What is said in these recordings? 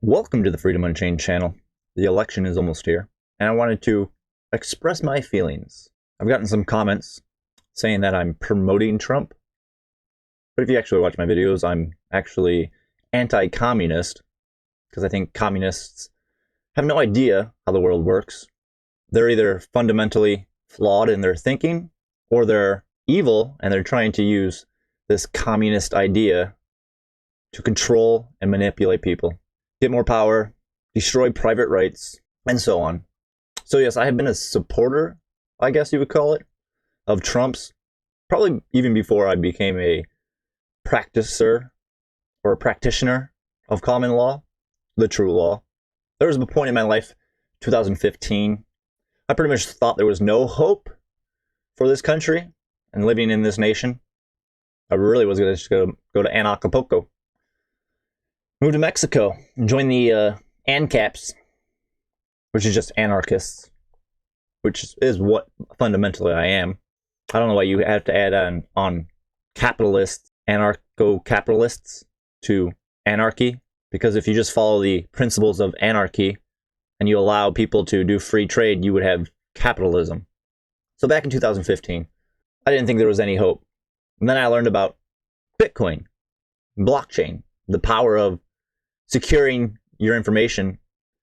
Welcome to the Freedom Unchained channel. The election is almost here, and I wanted to express my feelings. I've gotten some comments saying that I'm promoting Trump, but if you actually watch my videos, I'm actually anti-communist, because I think communists have no idea how the world works. They're either fundamentally flawed in their thinking, or they're evil, and they're trying to use this communist idea to control and manipulate people. Get more power, destroy private rights, and so on. So yes, I have been a supporter, I guess you would call it, of Trump's, probably even before I became a practitioner of common law, the true law. There was a point in my life, 2015, I pretty much thought there was no hope for this country and living in this nation. I really was going to just go to Anarchist, move to Mexico, and join the ANCAPs, which is just anarchists, which is what fundamentally I am. I don't know why you have to add on capitalists, anarcho-capitalists to anarchy, because if you just follow the principles of anarchy and you allow people to do free trade, you would have capitalism. So back in 2015, I didn't think there was any hope. And then I learned about Bitcoin, blockchain, the power of securing your information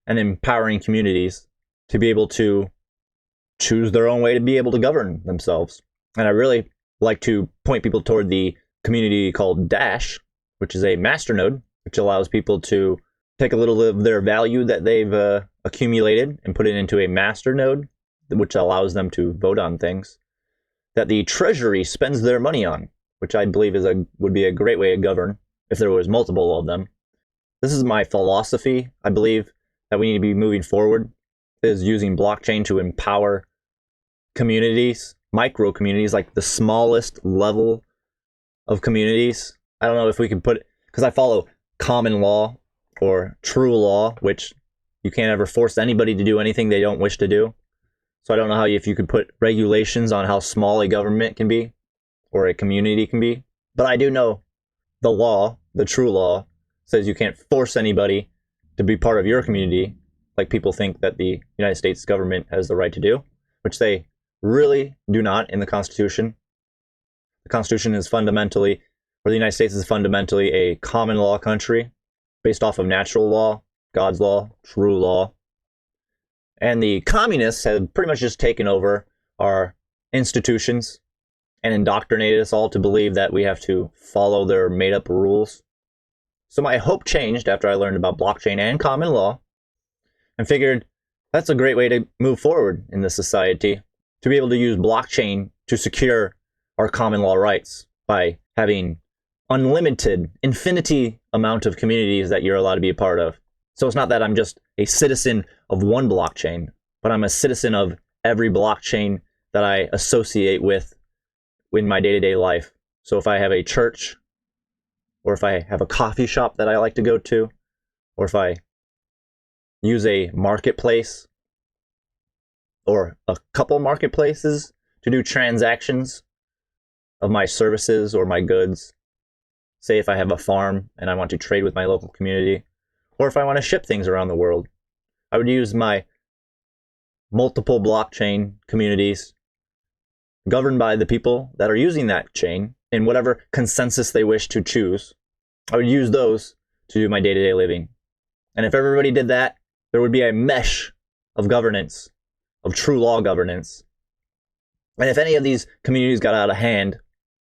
and empowering communities to be able to choose their own way to be able to govern themselves. And I really like to point people toward the community called Dash, which is a masternode, which allows people to take a little of their value that they've accumulated and put it into a masternode, which allows them to vote on things that the Treasury spends their money on, which I believe would be a great way to govern if there was multiple of them. This is my philosophy. I believe that we need to be moving forward, is using blockchain to empower communities, micro communities, like the smallest level of communities. I don't know if we can put it, because I follow common law or true law, which you can't ever force anybody to do anything they don't wish to do. So I don't know how if you could put regulations on how small a government can be or a community can be. But I do know the law, the true law, says you can't force anybody to be part of your community, like people think that the United States government has the right to do, which they really do not in the Constitution. The Constitution is fundamentally, or the United States is fundamentally a common law country based off of natural law, God's law, true law. And the communists have pretty much just taken over our institutions and indoctrinated us all to believe that we have to follow their made-up rules. So my hope changed after I learned about blockchain and common law, and figured that's a great way to move forward in this society, to be able to use blockchain to secure our common law rights by having unlimited, infinity amount of communities that you're allowed to be a part of. So it's not that I'm just a citizen of one blockchain, but I'm a citizen of every blockchain that I associate with in my day-to-day life. So if I have a church, or if I have a coffee shop that I like to go to, or if I use a marketplace or a couple marketplaces to do transactions of my services or my goods, say if I have a farm and I want to trade with my local community, or if I want to ship things around the world, I would use my multiple blockchain communities governed by the people that are using that chain in whatever consensus they wish to choose. I would use those to do my day-to-day living. And if everybody did that, there would be a mesh of governance, of true law governance. And if any of these communities got out of hand,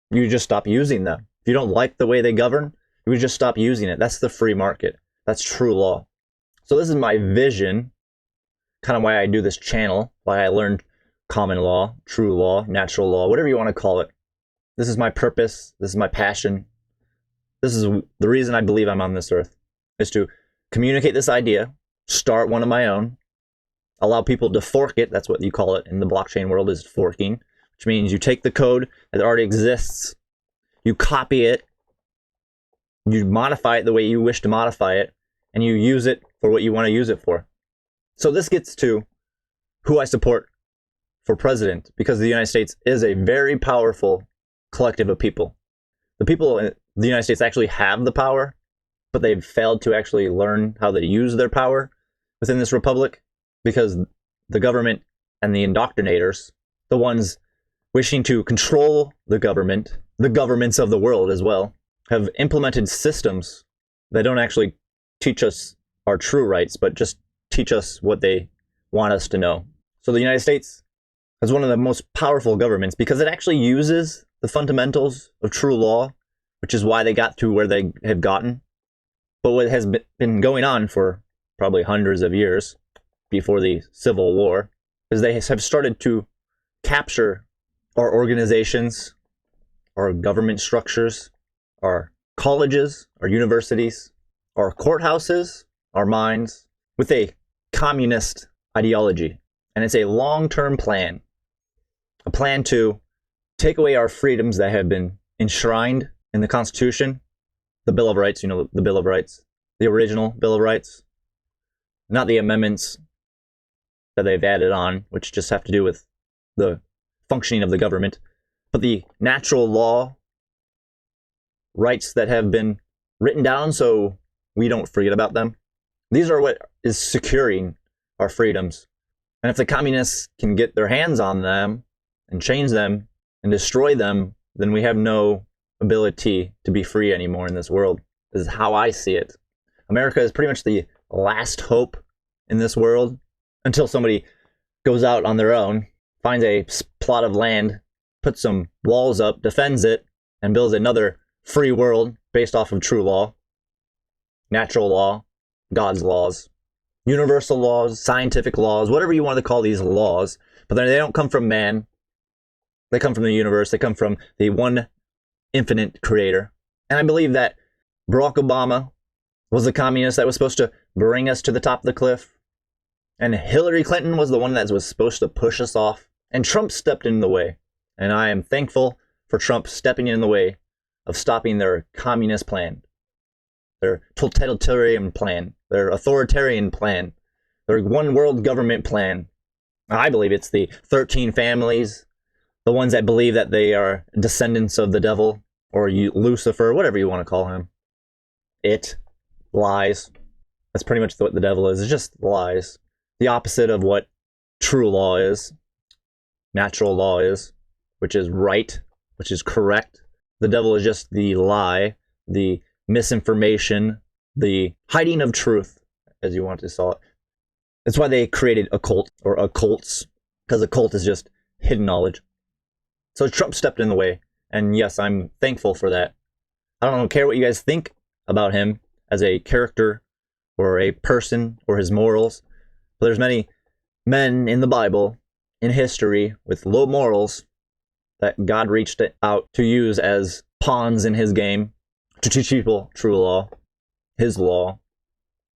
you would just stop using them. If you don't like the way they govern, you would just stop using it. That's the free market. That's true law. So this is my vision, kind of why I do this channel, why I learned common law, true law, natural law, whatever you want to call it. This is my purpose. This is my passion. This is the reason I believe I'm on this earth, is to communicate this idea, start one of my own, allow people to fork it. That's what you call it in the blockchain world, is forking, which means you take the code that already exists, you copy it, you modify it the way you wish to modify it, and you use it for what you want to use it for. So this gets to who I support for president, because the United States is a very powerful collective of people. The people in the United States actually have the power but they've failed to actually learn how to use their power within this republic, because the government and the indoctrinators, the ones wishing to control the government, the governments of the world as well, have implemented systems that don't actually teach us our true rights, but just teach us what they want us to know. So the United States is one of the most powerful governments because it actually uses the fundamentals of true law, which is why they got to where they have gotten. But what has been going on for probably hundreds of years before the Civil War is they have started to capture our organizations, our government structures, our colleges, our universities, our courthouses, our minds, with a communist ideology. And it's a long-term plan, a plan to take away our freedoms that have been enshrined in the Constitution, the Bill of Rights, the Bill of Rights, the original Bill of Rights, not the amendments that they've added on, which just have to do with the functioning of the government, but the natural law rights that have been written down so we don't forget about them. These are what is securing our freedoms. And if the communists can get their hands on them and change them and destroy them, then we have no ability to be free anymore in this world. This is how I see it. America is pretty much the last hope in this world until somebody goes out on their own, finds a plot of land, puts some walls up, defends it, and builds another free world based off of true law, natural law, God's laws, universal laws, scientific laws, whatever you want to call these laws. But they don't come from man. They come from the universe. They come from the one infinite creator. And I believe that Barack Obama was the communist that was supposed to bring us to the top of the cliff. And Hillary Clinton was the one that was supposed to push us off. And Trump stepped in the way. And I am thankful for Trump stepping in the way of stopping their communist plan, their totalitarian plan, their authoritarian plan, their one world government plan. I believe it's the 13 families, the ones that believe that they are descendants of the devil, or Lucifer, whatever you want to call him. It lies. That's pretty much what the devil is. It's just lies. The opposite of what true law is, natural law is, which is right, which is correct. The devil is just the lie, the misinformation, the hiding of truth, as you want to call it. That's why they created a cult, or occults, because a cult is just hidden knowledge. So Trump stepped in the way, and yes, I'm thankful for that. I don't care what you guys think about him as a character, or a person, or his morals, but there's many men in the Bible, in history, with low morals, that God reached out to use as pawns in his game, to teach people true law, his law.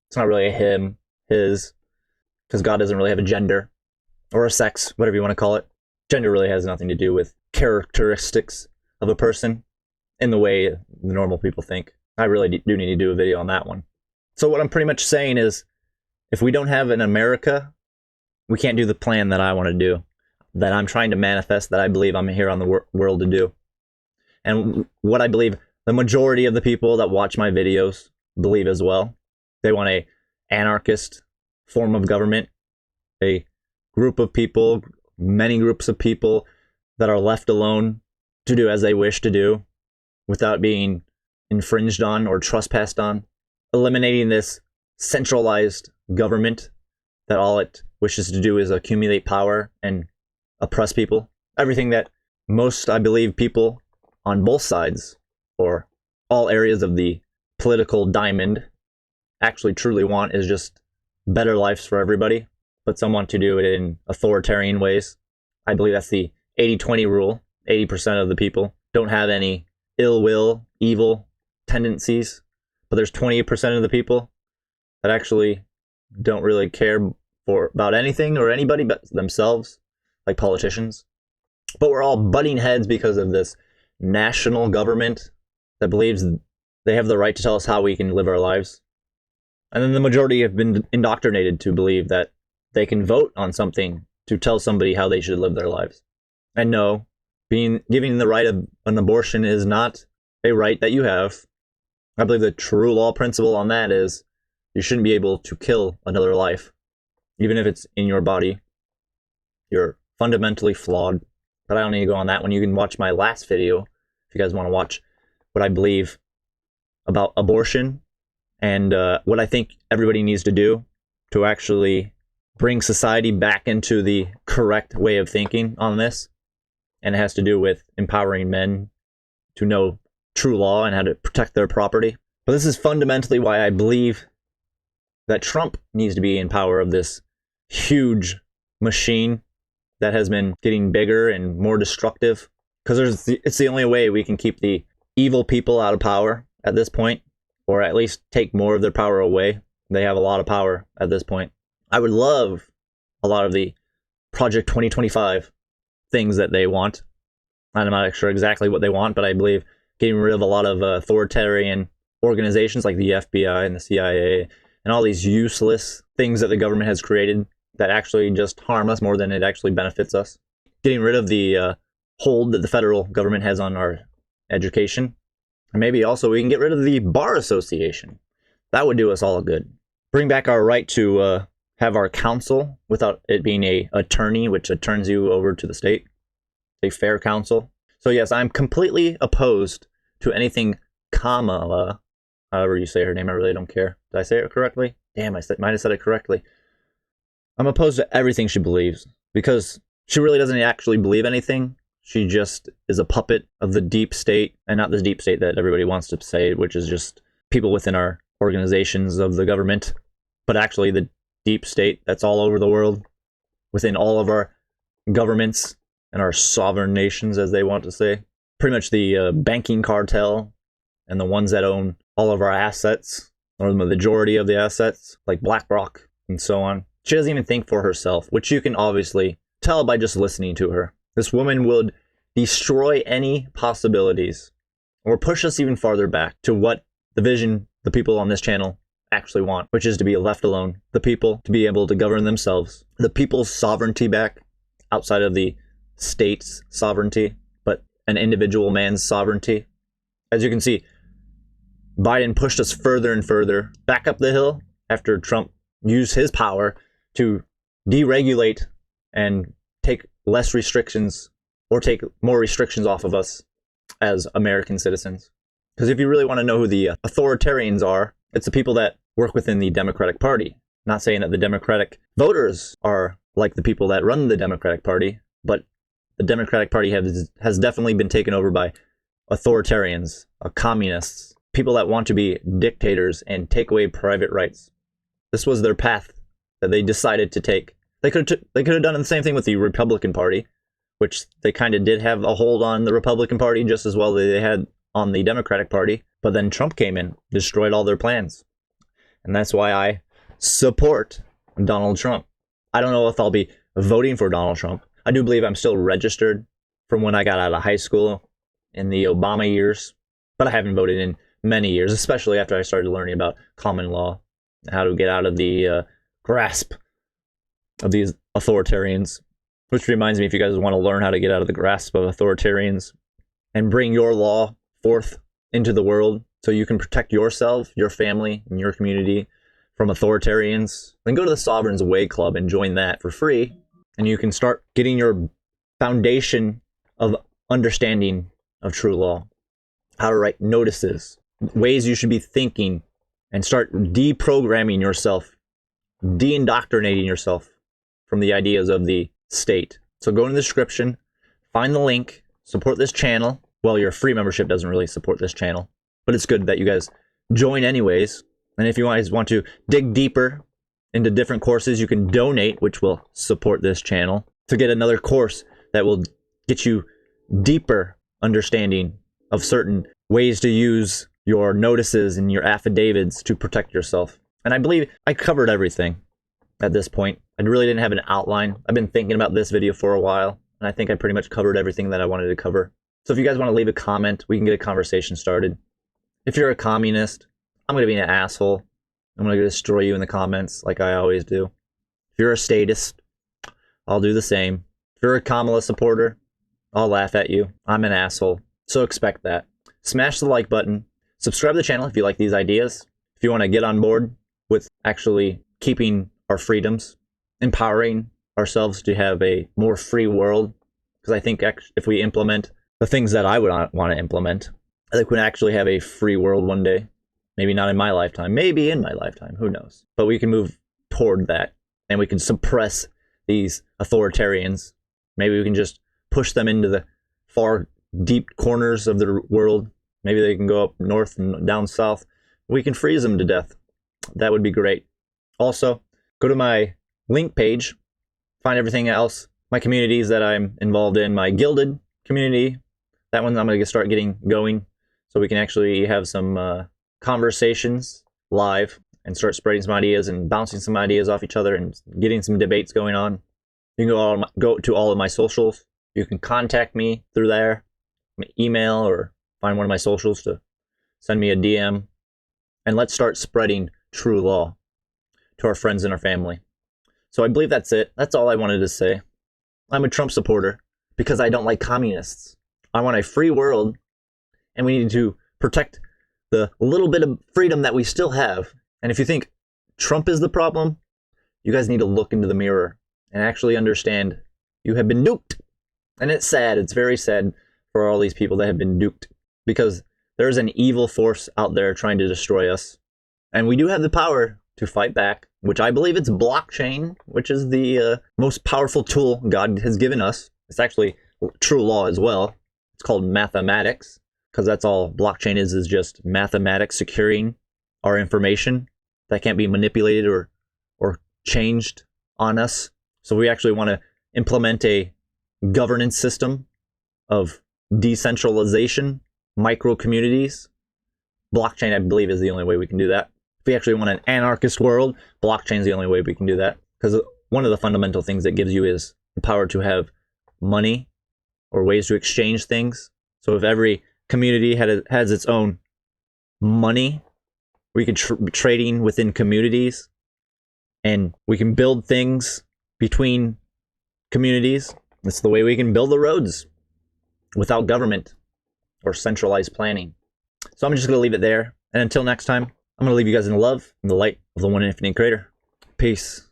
It's not really a him, his, because God doesn't really have a gender, or a sex, whatever you want to call it. Gender really has nothing to do with characteristics of a person in the way the normal people think. I really do need to do a video on that one. So what I'm pretty much saying is, if we don't have an America, we can't do the plan that I want to do, that I'm trying to manifest, that I believe I'm here on the world to do. And what I believe the majority of the people that watch my videos believe as well. They want a anarchist form of government, a group of people, many groups of people that are left alone to do as they wish to do without being infringed on or trespassed on, eliminating this centralized government that all it wishes to do is accumulate power and oppress people. Everything that most, I believe, people on both sides, or all areas of the political diamond, actually truly want is just better lives for everybody, but some want to do it in authoritarian ways. I believe that's the 80-20 rule. 80% of the people don't have any ill will, evil tendencies, but there's 20% of the people that actually don't really care about anything or anybody but themselves, like politicians. But we're all butting heads because of this national government that believes they have the right to tell us how we can live our lives. And then the majority have been indoctrinated to believe that they can vote on something to tell somebody how they should live their lives. And no, giving the right of an abortion is not a right that you have. I believe the true law principle on that is you shouldn't be able to kill another life, even if it's in your body. You're fundamentally flawed. But I don't need to go on that one. You can watch my last video if you guys want to watch what I believe about abortion and what I think everybody needs to do to actually bring society back into the correct way of thinking on this. And it has to do with empowering men to know true law and how to protect their property. But this is fundamentally why I believe that Trump needs to be in power of this huge machine that has been getting bigger and more destructive. Because it's the only way we can keep the evil people out of power at this point, or at least take more of their power away. They have a lot of power at this point. I would love a lot of the Project 2025 things that they want. I'm not sure exactly what they want, but I believe getting rid of a lot of authoritarian organizations like the FBI and the CIA and all these useless things that the government has created that actually just harm us more than it actually benefits us. Getting rid of the hold that the federal government has on our education. And maybe also we can get rid of the Bar Association. That would do us all good. Bring back our right to have our counsel without it being a attorney, which turns you over to the state. A fair counsel. So yes, I'm completely opposed to anything Kamala, however you say her name, I really don't care. Did I say it correctly? Damn, I might have said it correctly. I'm opposed to everything she believes because she really doesn't actually believe anything. She just is a puppet of the deep state, and not the deep state that everybody wants to say, which is just people within our organizations of the government, but actually the deep state that's all over the world, within all of our governments and our sovereign nations, as they want to say. Pretty much the banking cartel and the ones that own all of our assets, or the majority of the assets, like BlackRock and so on. She doesn't even think for herself, which you can obviously tell by just listening to her. This woman would destroy any possibilities or push us even farther back to what the vision the people on this channel actually want, which is to be left alone, the people to be able to govern themselves, the people's sovereignty back outside of the state's sovereignty, but an individual man's sovereignty. As you can see, Biden pushed us further and further back up the hill after Trump used his power to deregulate and take less restrictions or take more restrictions off of us as American citizens. Because if you really want to know who the authoritarians are, it's the people that work within the Democratic Party. Not saying that the Democratic voters are like the people that run the Democratic Party, but the Democratic Party has definitely been taken over by authoritarians, communists, people that want to be dictators and take away private rights. This was their path that they decided to take. They could have done the same thing with the Republican Party, which they kind of did have a hold on the Republican Party just as well as they had on the Democratic Party. But then Trump came in, destroyed all their plans. And that's why I support Donald Trump. I don't know if I'll be voting for Donald Trump. I do believe I'm still registered from when I got out of high school in the Obama years, but I haven't voted in many years, especially after I started learning about common law, how to get out of the grasp of these authoritarians. Which reminds me, if you guys want to learn how to get out of the grasp of authoritarians and bring your law forth into the world so you can protect yourself, your family, and your community from authoritarians, then go to the Sovereign's Way Club and join that for free. And you can start getting your foundation of understanding of true law, how to write notices, ways you should be thinking, and start deprogramming yourself, de-indoctrinating yourself from the ideas of the state. So go in the description, find the link, support this channel. Well, your free membership doesn't really support this channel, but it's good that you guys join anyways. And if you guys want to dig deeper into different courses, you can donate, which will support this channel, to get another course that will get you deeper understanding of certain ways to use your notices and your affidavits to protect yourself. And I believe I covered everything at this point. I really didn't have an outline. I've been thinking about this video for a while, and I think I pretty much covered everything that I wanted to cover. So if you guys want to leave a comment, we can get a conversation started. If you're a communist, I'm going to be an asshole. I'm going to destroy you in the comments like I always do. If you're a statist, I'll do the same. If you're a Kamala supporter, I'll laugh at you. I'm an asshole. So expect that. Smash the like button. subscribe to the channel if you like these ideas. If you want to get on board with actually keeping our freedoms, empowering ourselves to have a more free world, because I think if we implement the things that I would want to implement, I think we can actually have a free world one day. Maybe not in my lifetime, maybe in my lifetime, who knows? But we can move toward that, and we can suppress these authoritarians. Maybe we can just push them into the far deep corners of the world. Maybe they can go up north and down south. We can freeze them to death. That would be great. Also, go to my link page, find everything else, my communities that I'm involved in, my Gilded community. That one I'm going to start getting going so we can actually have some conversations live and start spreading some ideas and bouncing some ideas off each other and getting some debates going on. You can go to all of my socials. You can contact me through there, email, or find one of my socials to send me a DM. And let's start spreading true law to our friends and our family. So I believe that's it. That's all I wanted to say. I'm a Trump supporter because I don't like communists. I want a free world, and we need to protect the little bit of freedom that we still have. And if you think Trump is the problem, you guys need to look into the mirror and actually understand you have been duped. And it's sad. It's very sad for all these people that have been duped, because there's an evil force out there trying to destroy us. And we do have the power to fight back, which I believe it's blockchain, which is the most powerful tool God has given us. It's actually true law as well. It's called mathematics, because that's all blockchain is just mathematics securing our information that can't be manipulated or changed on us. So we actually want to implement a governance system of decentralization, micro communities. Blockchain, I believe, is the only way we can do that. If we actually want an anarchist world, blockchain is the only way we can do that. Because one of the fundamental things that gives you is the power to have money or ways to exchange things. So if every community has its own money, we could be trading within communities, and we can build things between communities. That's the way we can build the roads without government or centralized planning. So I'm just going to leave it there. And until next time, I'm going to leave you guys in the love and the light of the one infinite creator. Peace.